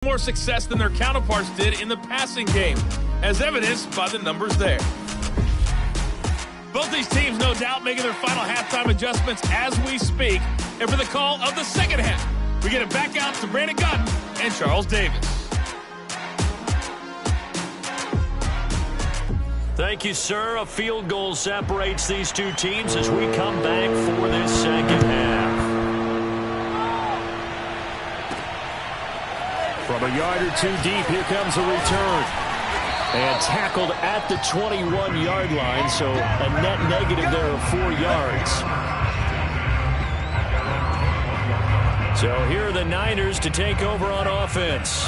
more success than their counterparts did in the passing game, as evidenced by the numbers there. Both these teams, no doubt, making their final halftime adjustments as we speak. And for the call of the second half, we get it back out to Brandon Gunn and Charles Davis. Thank you, sir. A field goal separates these two teams as we come back for this second half. From a yard or two deep, here comes a return. And tackled at the 21-yard line, so a net negative there of 4 yards. So here are the Niners to take over on offense.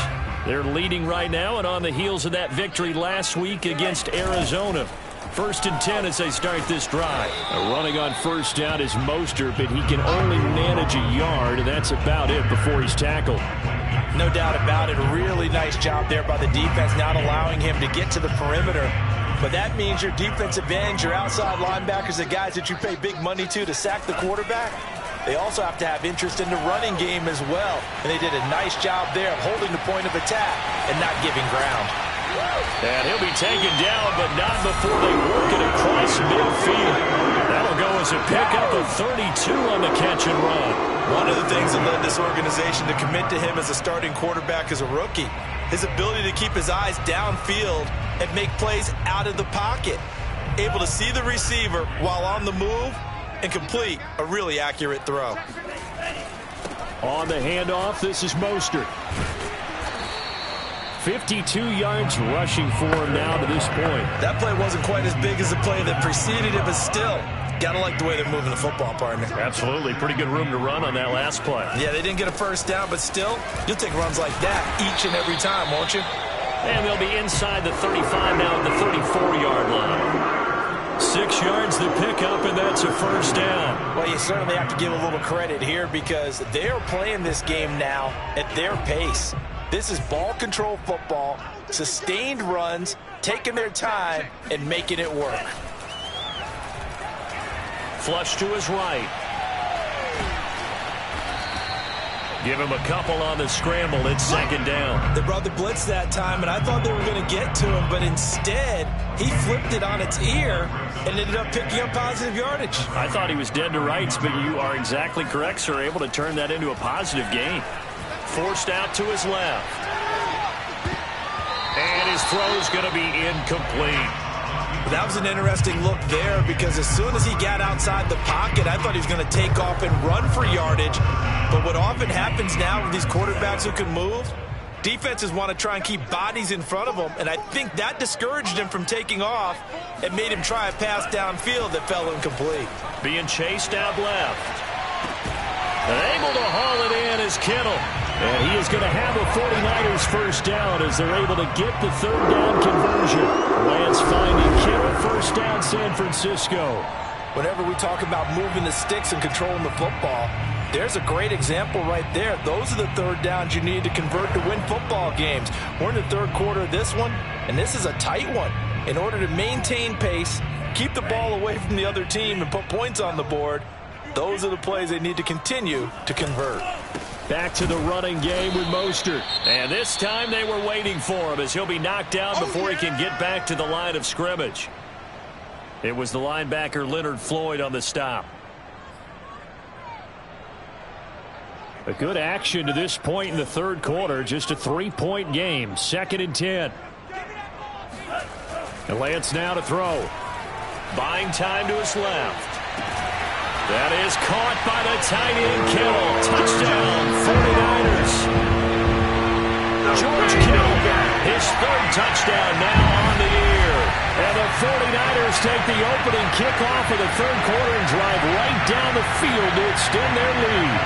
They're leading right now and on the heels of that victory last week against Arizona. 1st and 10 as they start this drive. Running on first down is Mostert, but he can only manage a yard, and that's about it before he's tackled. No doubt about it. A really nice job there by the defense, not allowing him to get to the perimeter. But that means your defensive ends, your outside linebackers, the guys that you pay big money to sack the quarterback, they also have to have interest in the running game as well. And they did a nice job there of holding the point of attack and not giving ground. And he'll be taken down, but not before they work it across midfield. That'll go as a pickup of 32 on the catch and run. One of the things that led this organization to commit to him as a starting quarterback as a rookie, his ability to keep his eyes downfield and make plays out of the pocket. Able to see the receiver while on the move and complete a really accurate throw. On the handoff, this is Mostert. 52 yards rushing for him now to this point. That play wasn't quite as big as the play that preceded it, but still, gotta like the way they're moving the football, partner. Absolutely. Pretty good room to run on that last play. Yeah, they didn't get a first down, but still, you'll take runs like that each and every time, won't you? And they'll be inside the 35 now at the 34-yard line. 6 yards the pickup, and that's a first down. Well, you certainly have to give a little credit here because they are playing this game now at their pace. This is ball control football, sustained runs, taking their time, and making it work. Flush to his right. Give him a couple on the scramble. It's second down. They brought the blitz that time, and I thought they were going to get to him, but instead, he flipped it on its ear and ended up picking up positive yardage. I thought he was dead to rights, but you are exactly correct, sir. Able to turn that into a positive gain. Forced out to his left. And his throw's going to be incomplete. That was an interesting look there because as soon as he got outside the pocket, I thought he was going to take off and run for yardage. But what often happens now with these quarterbacks who can move, defenses want to try and keep bodies in front of them, and I think that discouraged him from taking off and made him try a pass downfield that fell incomplete. Being chased out left. And able to haul it in is Kittle. And he is going to have a 49ers first down as they're able to get the third down conversion. Lance finding Kittle, first down San Francisco. Whenever we talk about moving the sticks and controlling the football, there's a great example right there. Those are the third downs you need to convert to win football games. We're in the third quarter of this one, and this is a tight one. In order to maintain pace, keep the ball away from the other team, and put points on the board, those are the plays they need to continue to convert. Back to the running game with Mostert. And this time they were waiting for him as he'll be knocked down before he can get back to the line of scrimmage. It was the linebacker Leonard Floyd on the stop. A good action to this point in the third quarter. Just a 3-point game. 2nd and 10. And Lance now to throw. Buying time to his left. That is caught by the tight end Kittle. Touchdown, 49ers. George Kittle, his third touchdown now on the year. And the 49ers take the opening kickoff of the third quarter and drive right down the field to extend their lead.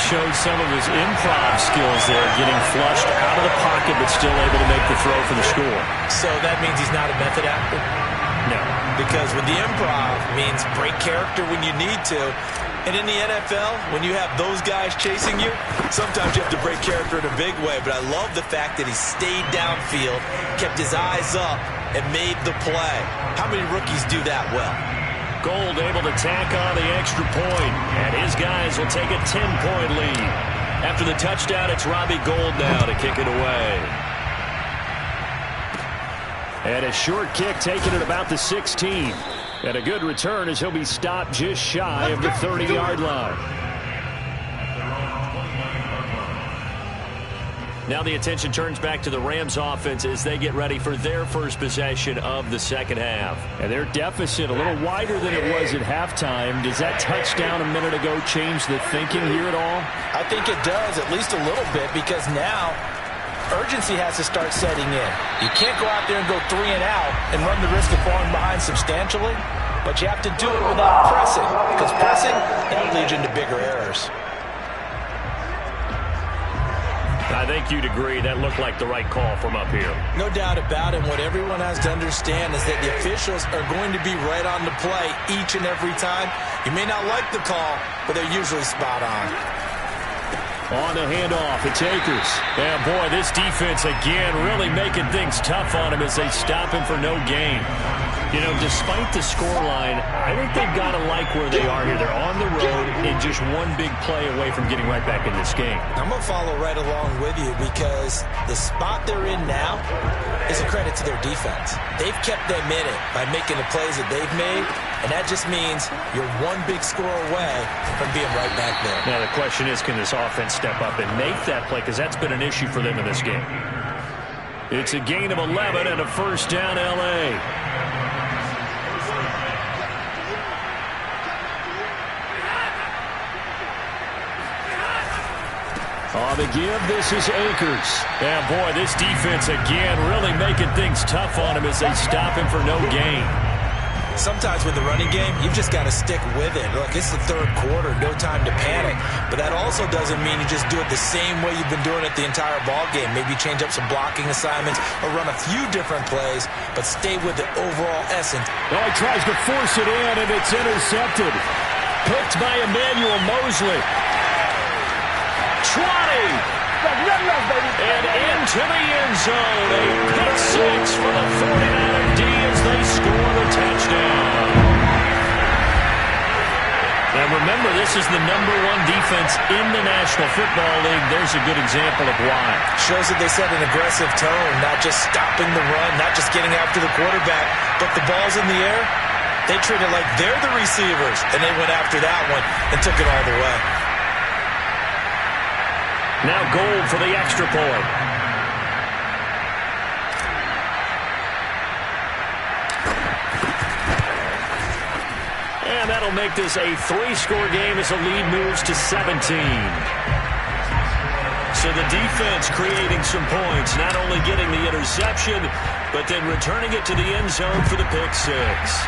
Showed some of his improv skills there, getting flushed out of the pocket but still able to make the throw for the score. So that means he's not a method actor? No. Because with the improv means break character when you need to. And in the NFL, when you have those guys chasing you, sometimes you have to break character in a big way. But I love the fact that he stayed downfield, kept his eyes up, and made the play. How many rookies do that well? Gold able to tack on the extra point, and his guys will take a 10-point lead. After the touchdown, it's Robbie Gould now to kick it away. And a short kick taken at about the 16. And a good return as he'll be stopped just shy of the 30-yard line. Now the attention turns back to the Rams offense as they get ready for their first possession of the second half. And their deficit a little wider than it was at halftime. Does that touchdown a minute ago change the thinking here at all? I think it does, at least a little bit, because now urgency has to start setting in. You can't go out there and go 3 and out and run the risk of falling behind substantially, but you have to do it without pressing, because pressing, that leads into bigger errors. I think you'd agree that looked like the right call from up here. No doubt about it. What everyone has to understand is that the officials are going to be right on the play each and every time. You may not like the call, but they're usually spot on. On the handoff, it's Akers. And boy, this defense again really making things tough on him as they stop him for no gain. You know, despite the scoreline, I think they've got to like where they are here. They're on the road and just one big play away from getting right back in this game. I'm going to follow right along with you because the spot they're in now is a credit to their defense. They've kept them in it by making the plays that they've made, and that just means you're one big score away from being right back there. Now the question is, can this offense step up and make that play? Because that's been an issue for them in this game. It's a gain of 11 and a first down, L.A. On the give, this is Akers. And boy, this defense again really making things tough on him as they stop him for no gain. Sometimes with the running game, you've just got to stick with it. Look, it's the third quarter, no time to panic. But that also doesn't mean you just do it the same way you've been doing it the entire ball game. Maybe change up some blocking assignments or run a few different plays, but stay with the overall essence. Oh, he tries to force it in, and it's intercepted. Picked by Emmanuel Mosley. 20. And into the end zone. A pick six for the 49er D as they score the touchdown. And remember, this is the #1 defense in the National Football League. There's a good example of why. Shows that they set an aggressive tone, not just stopping the run, not just getting after the quarterback, but the ball's in the air. They treat it like they're the receivers, and they went after that one and took it all the way. Now Gould for the extra point. And that'll make this a 3-score game as the lead moves to 17. So the defense creating some points, not only getting the interception, but then returning it to the end zone for the pick six.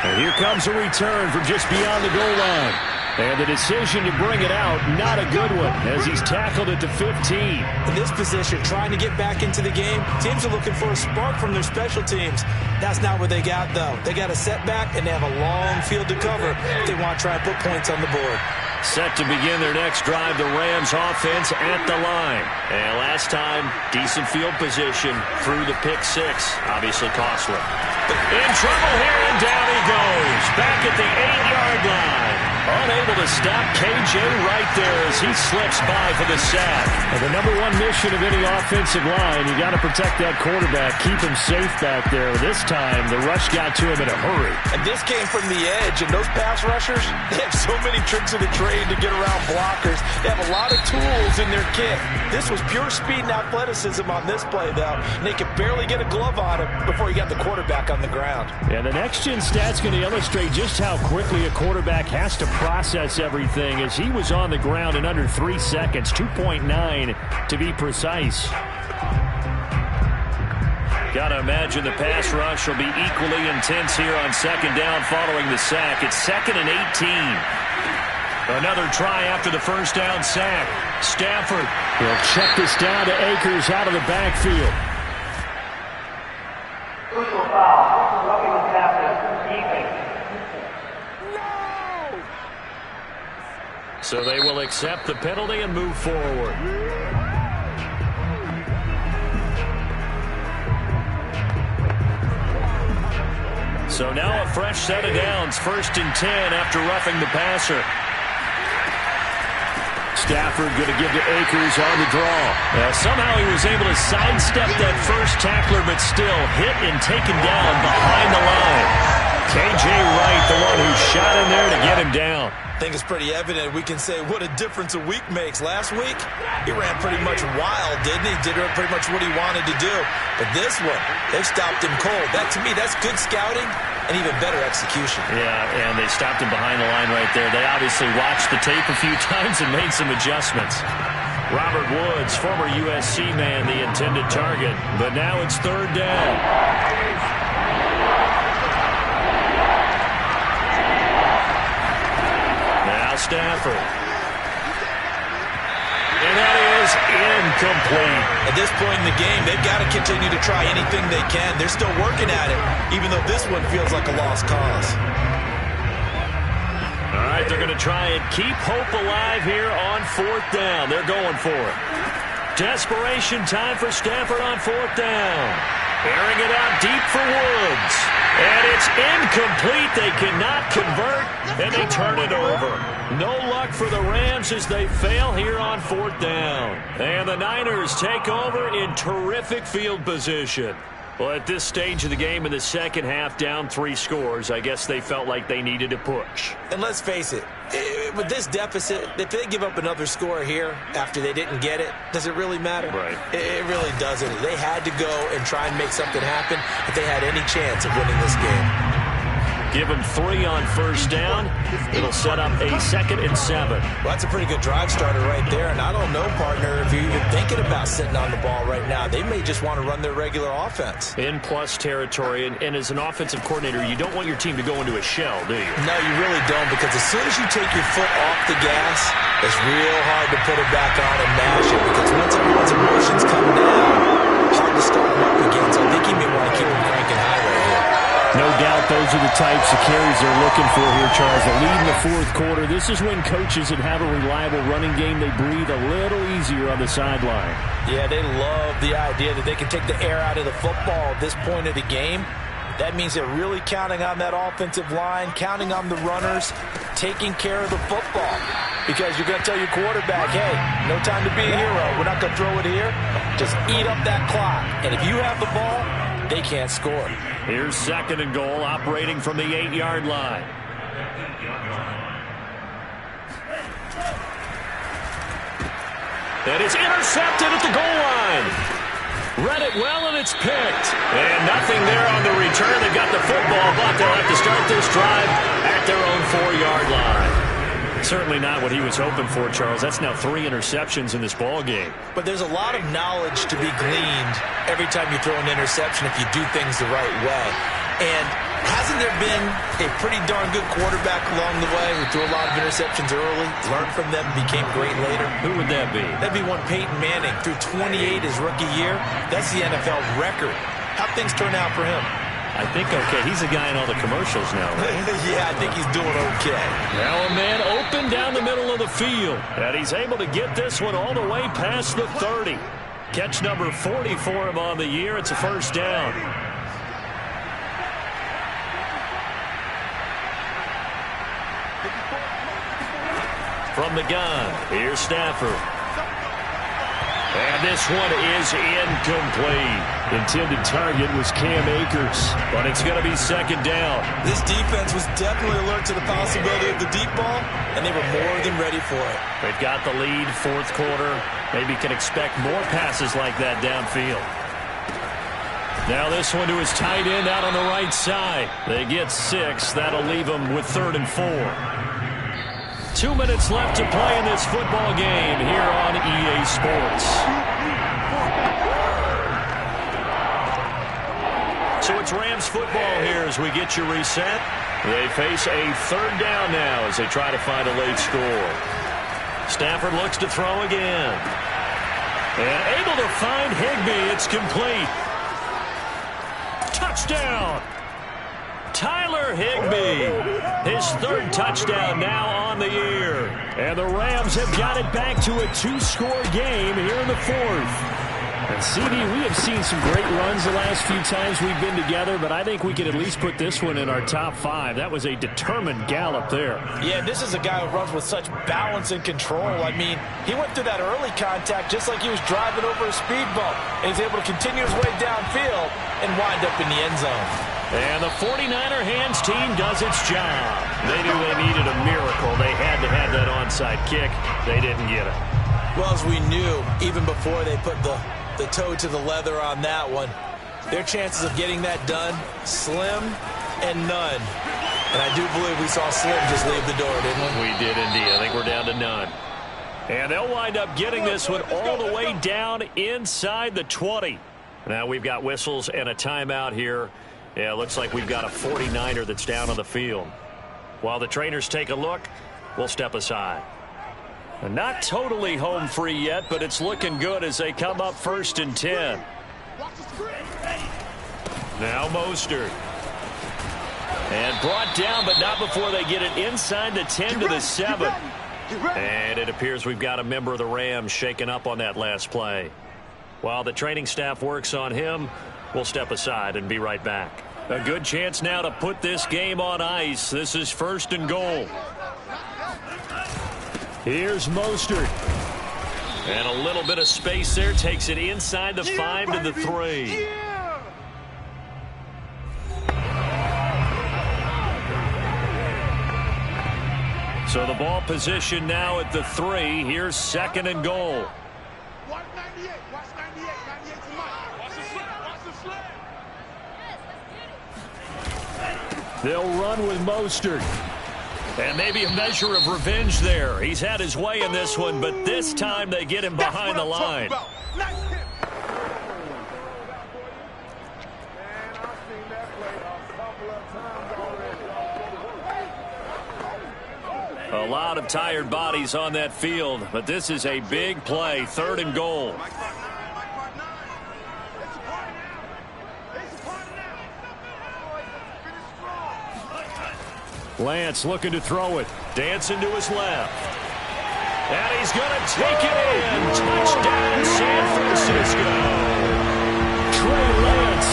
And here comes a return from just beyond the goal line. And the decision to bring it out, not a good one, as he's tackled it to 15. In this position, trying to get back into the game, teams are looking for a spark from their special teams. That's not what they got, though. They got a setback, and they have a long field to cover if they want to try and put points on the board. Set to begin their next drive, the Rams offense at the line. And last time, decent field position through the pick six. Obviously costly. In trouble here, and down he goes. Back at the 8-yard line. Unable to stop KJ right there as he slips by for the sack. And the #1 mission of any offensive line, you got to protect that quarterback, keep him safe back there. This time, the rush got to him in a hurry. And this came from the edge, and those pass rushers, they have so many tricks of the trade to get around blockers. They have a lot of tools in their kit. This was pure speed and athleticism on this play, though. And they could barely get a glove on him before he got the quarterback on the ground. And the next-gen stat's going to illustrate just how quickly a quarterback has to process everything, as he was on the ground in under 3 seconds, 2.9 to be precise. Gotta imagine the pass rush will be equally intense here on second down following the sack. It's 2nd and 18. Another try after the first down sack. Stafford will check this down to Akers out of the backfield. Crucial foul. Roughing the passer. So they will accept the penalty and move forward. So now a fresh set of downs, 1st and 10 after roughing the passer. Stafford going to give to Akers on the draw. Somehow he was able to sidestep that first tackler, but still hit and taken down behind the line. K.J. Wright, the one who shot in there to get him down. I think it's pretty evident. We can say what a difference a week makes. Last week, he ran pretty much wild, didn't he? Did pretty much what he wanted to do. But this one, they stopped him cold. That, to me, that's good scouting and even better execution. Yeah, and they stopped him behind the line right there. They obviously watched the tape a few times and made some adjustments. Robert Woods, former USC man, the intended target. But now it's 3rd down. Stafford. And that is incomplete. At this point in the game, they've got to continue to try anything they can. They're still working at it, even though this one feels like a lost cause. All right, they're going to try and keep hope alive here on 4th down. They're going for it. Desperation time for Stafford on 4th down. Airing it out deep for Woods. And it's incomplete. They cannot convert, and they turn it over. No luck for the Rams as they fail here on 4th down. And the Niners take over in terrific field position. Well, at this stage of the game in the second half, down 3 scores, I guess they felt like they needed to push. And let's face it, with this deficit, if they give up another score here after they didn't get it, does it really matter? Right. It really doesn't. They had to go and try and make something happen if they had any chance of winning this game. Give them 3 on 1st down. It'll set up a 2nd and 7. Well, that's a pretty good drive starter right there. And I don't know, partner, if you're even thinking about sitting on the ball right now. They may just want to run their regular offense. In plus territory. And as an offensive coordinator, you don't want your team to go into a shell, do you? No, you really don't. Because as soon as you take your foot off the gas, it's real hard to put it back on and mash it. Because once everyone's emotions come down, hard to start them up again. So I think you may want to keep them cranking high right here. No doubt those are the types of carries they're looking for here, Charles. The lead in the 4th quarter. This is when coaches that have a reliable running game, they breathe a little easier on the sideline. Yeah, they love the idea that they can take the air out of the football at this point of the game. That means they're really counting on that offensive line, counting on the runners, taking care of the football. Because you're going to tell your quarterback, hey, no time to be a hero. We're not going to throw it here. Just eat up that clock. And if you have the ball, they can't score. Here's 2nd and goal, operating from the 8-yard line. And it's intercepted at the goal line. Read it well, and it's picked. And nothing there on the return. They got the football, but they'll have to start this drive at their own 4-yard line. Certainly not what he was hoping for, Charles. That's now 3 interceptions in this ball game. But there's a lot of knowledge to be gleaned every time you throw an interception if you do things the right way. And hasn't there been a pretty darn good quarterback along the way who threw a lot of interceptions early, learned from them, became great later? Who would that be? That'd be one Peyton Manning. Threw 28 his rookie year. That's the NFL record. How'd things turn out for him? I think okay. He's a guy in all the commercials now, right? Yeah, I think he's doing okay. Now a man open down the middle of the field. And he's able to get this one all the way past the 30. Catch number 40 for him on the year. It's a 1st down. From the gun, here's Stafford. And this one is incomplete. Intended target was Cam Akers. But it's going to be 2nd down. This defense was definitely alert to the possibility of the deep ball, and they were more than ready for it. They've got the lead, 4th quarter. Maybe can expect more passes like that downfield. Now this one to his tight end out on the right side. They get 6. That'll leave them with 3rd and 4. 2 minutes left to play in this football game here on EA Sports. So it's Rams football here as we get you reset. They face a 3rd down now as they try to find a late score. Stafford looks to throw again. And able to find Higbee. It's complete. Touchdown! Tyler Higbee, his 3rd touchdown now on the year. And the Rams have got it back to a 2-score game here in the 4th. And CD, we have seen some great runs the last few times we've been together, but I think we can at least put this one in our top 5. That was a determined gallop there. Yeah, this is a guy who runs with such balance and control. I mean, he went through that early contact just like he was driving over a speed bump, and he's able to continue his way downfield and wind up in the end zone. And the 49er hands team does its job. They knew they needed a miracle. They had to have that onside kick. They didn't get it. Well, as we knew, even before they put the toe to the leather on that one, their chances of getting that done, slim and none. And I do believe we saw Slim just leave the door, didn't we? We did indeed. I think we're down to none. And they'll wind up getting this one all the way down inside the 20. Now we've got whistles and a timeout here. Yeah, it looks like we've got a 49er that's down on the field. While the trainers take a look, we'll step aside. Not totally home free yet, but it's looking good as they come up 1st and 10. Now Mostert. And brought down, but not before they get it inside the 10 to the 7. And it appears we've got a member of the Rams shaken up on that last play. While the training staff works on him, we'll step aside and be right back. A good chance now to put this game on ice. This is 1st and goal. Here's Mostert. And a little bit of space there. Takes it inside the 5 to the 3. So the ball position now at the 3. Here's 2nd and goal. Watch 98. Watch 98. 98 to Mike. Watch the slap. Watch the slap. They'll run with Mostert. And maybe a measure of revenge there. He's had his way in this one, but this time they get him behind the line. A lot of tired bodies on that field, but this is a big play. 3rd and goal. Lance looking to throw it. Dancing to his left. And he's going to take it in. Touchdown, San Francisco. Trey Lance.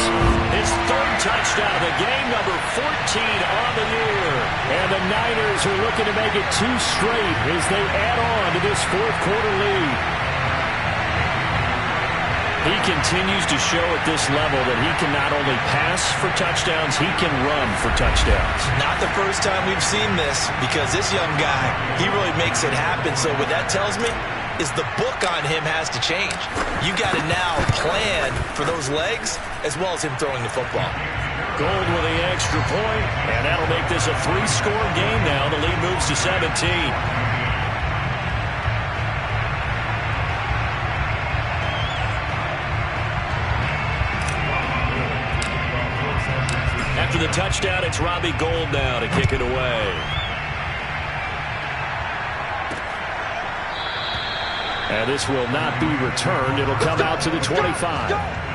His 3rd touchdown of the game, number 14 on the year. And the Niners are looking to make it 2 straight as they add on to this 4th quarter lead. He continues to show at this level that he can not only pass for touchdowns, he can run for touchdowns. Not the first time we've seen this, because this young guy, he really makes it happen. So what that tells me is the book on him has to change. You got to now plan for those legs as well as him throwing the football. Gold with the extra point, and that'll make this a 3-score game now. The lead moves to 17. After the touchdown, it's Robbie Gould now to kick it away. And this will not be returned. It'll come out to the 25.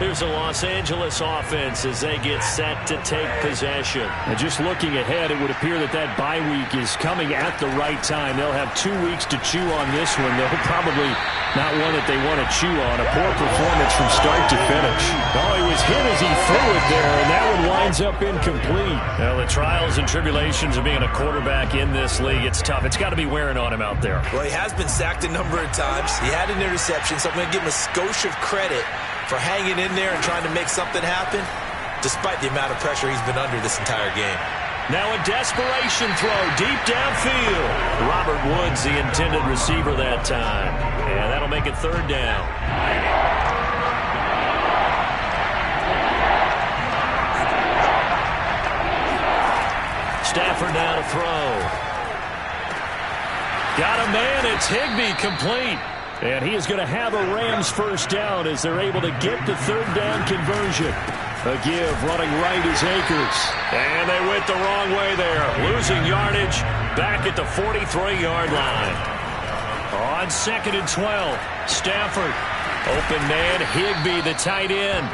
Here's the Los Angeles offense as they get set to take possession. And just looking ahead, it would appear that bye week is coming at the right time. They'll have 2 weeks to chew on this one. They'll probably not one that they want to chew on. A poor performance from start to finish. Oh, he was hit as he threw it there, and that one winds up incomplete. Well, the trials and tribulations of being a quarterback in this league, it's tough. It's got to be wearing on him out there. Well, he has been sacked a number of times. He had an interception, so I'm going to give him a skosh of credit for hanging in there and trying to make something happen, despite the amount of pressure he's been under this entire game. Now a desperation throw deep downfield. Robert Woods, the intended receiver that time. And that'll make it 3rd down. Stafford now to throw. Got a man. It's Higbee, complete. And he is going to have a Rams 1st down as they're able to get the 3rd down conversion. A give running right is Akers. And they went the wrong way there. Losing yardage back at the 43-yard line. On 2nd and 12, Stafford. Open man, Higbee, the tight end.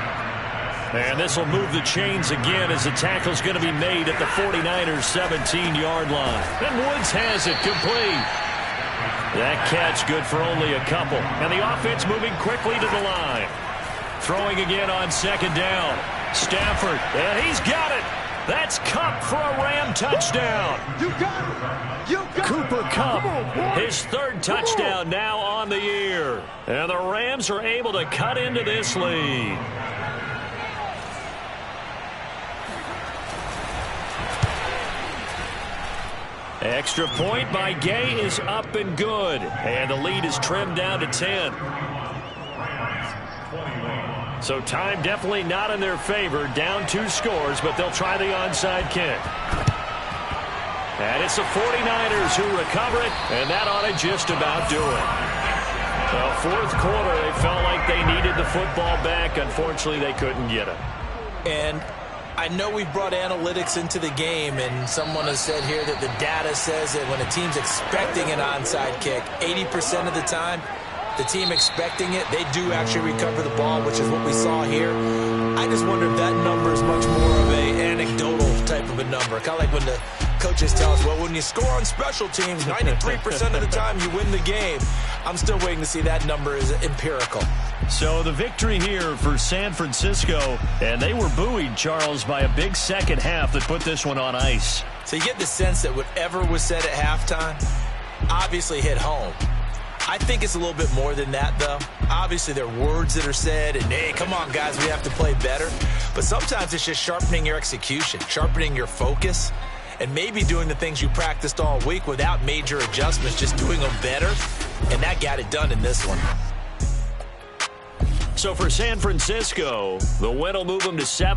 And this will move the chains again as the tackle's going to be made at the 49ers' 17-yard line. And Woods has it complete. That catch good for only a couple. And the offense moving quickly to the line. Throwing again on second down. Stafford, and he's got it. That's Kupp for a Ram touchdown. You got it. You got Cooper it. Kupp, Come on, boy. his third touchdown now on the year. And the Rams are able to cut into this lead. Extra point by Gay is up and good. And the lead is trimmed down to 10. So time definitely not in their favor. Down 2 scores, but they'll try the onside kick. And it's the 49ers who recover it, and that ought to just about do it. Well, fourth quarter, they felt like they needed the football back. Unfortunately, they couldn't get it. And I know we've brought analytics into the game, and someone has said here that the data says that when a team's expecting an onside kick, 80% of the time, the team expecting it, they do actually recover the ball, which is what we saw here. I just wonder if that number is much more of an anecdotal type of a number. Kind of like when the coaches tell us, well, when you score on special teams, 93% of the time you win the game. I'm still waiting to see that number is empirical. So the victory here for San Francisco, and they were buoyed, Charles, by a big second half that put this one on ice. So you get the sense that whatever was said at halftime obviously hit home. I think it's a little bit more than that, though. Obviously, there are words that are said, and, hey, come on, guys, we have to play better. But sometimes it's just sharpening your execution, sharpening your focus, and maybe doing the things you practiced all week without major adjustments, just doing them better. And that got it done in this one. So for San Francisco, the win will move them to 7.